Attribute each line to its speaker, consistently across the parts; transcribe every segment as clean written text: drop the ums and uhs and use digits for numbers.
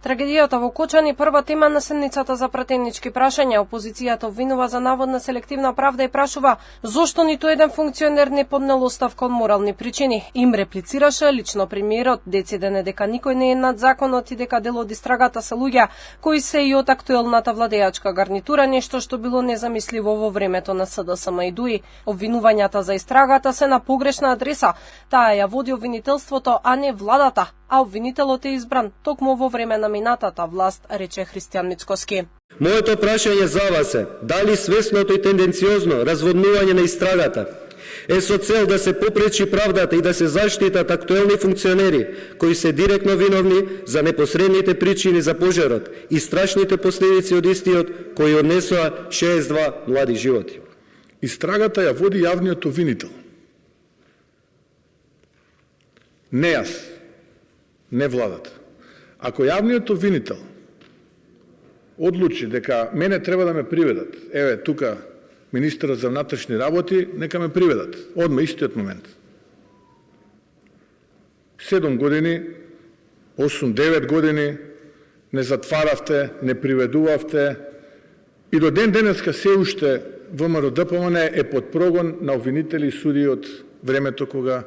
Speaker 1: Трагедијата во Кочани прва тема на седницата за пратенички прашања. Опозицијата обвинува за наводна селективна правда и прашува зошто ниту еден функционер не поднел оставка од морални причини. Им реплицираше лично премиерот, децидене дека никој не е над законот и дека дел од истрагата се луѓе кои се и од актуелната владеачка гарнитура, нешто што било незамисливо во времето на СДСМ и ДУИ. Обвинувањата за истрагата се на погрешна адреса. Таа ја води обвинителството, а не владата, а обвинителот е избран токму во време на минатата власт, рече Христијан Мицкоски.
Speaker 2: Моето прашање за вас е, дали свесното и тенденциозно разводнување на истрагата е со цел да се попречи правдата и да се заштитат актуелни функционери кои се директно виновни за непосредните причини за пожарот и страшните последици од истиот кои однесоа 62 млади животи.
Speaker 3: Истрагата ја води јавниот обвинител. Не јас, не владата. Ако јавниот обвинител одлучи дека мене треба да ме приведат, еве тука министерот за внатрешни работи, нека ме приведат, одма истиот момент. 7 години, 8-9 години не затваравте, не приведувавте и до ден денеска се уште ВМРО-ДПМН е под прогон на обвинители и суди од времето кога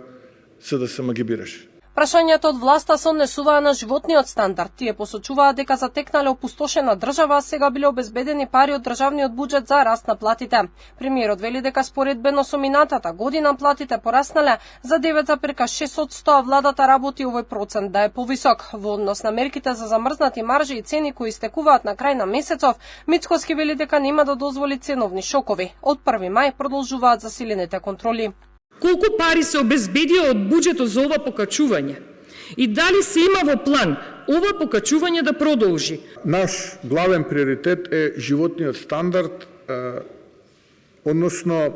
Speaker 3: СДСМ ги бираше.
Speaker 1: Прашањето од власта се однесуваа на животниот стандард. Тие посочуваат дека затекнале опустошена држава, а сега биле обезбедени пари од државниот буџет за раст на платите. Премиерот вели дека споредбено со минатата година платите пораснале за 9,6%, а владата работи овој процент да е повисок. Во однос на мерките за замрзнати маржи и цени кои истекуваат на крај на месецов, Мицкоски вели дека нема да дозволи ценовни шокови. Од 1 мај продолжуваат засилените контроли.
Speaker 4: Колку пари се обезбедија од буџетот за ова покачување? И дали се има во план ова покачување да продолжи?
Speaker 3: Наш главен приоритет е животниот стандард, односно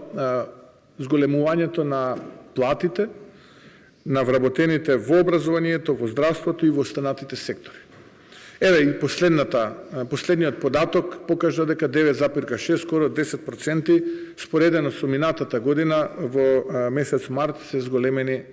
Speaker 3: зголемувањето на платите на вработените во образованието, во здравството и во останатите сектори. Еве и последниот податок покажа дека 9,6, скоро 10%, споредено со минатата година во месец март се зголемени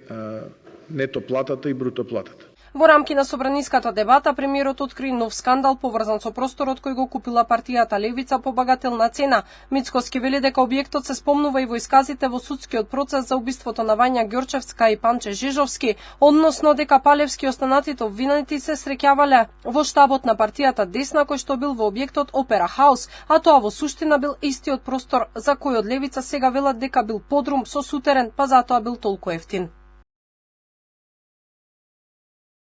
Speaker 3: нето платата и бруто платата.
Speaker 1: Во рамки на собраниската дебата, премиерот откри нов скандал поврзан со просторот кој го купила партијата Левица по багателна цена. Мицкоски вели дека објектот се спомнува и во исказите во судскиот процес за убиството на Вања Ѓорчевска и Панче Жижовски, односно дека Палевски и останатите обвинети се среќавале во штабот на партијата Десна кој што бил во објектот Опера Хаус, а тоа во суштина бил истиот простор за кој од Левица сега велат дека бил подрум со сутерен, па затоа бил толку ефтин.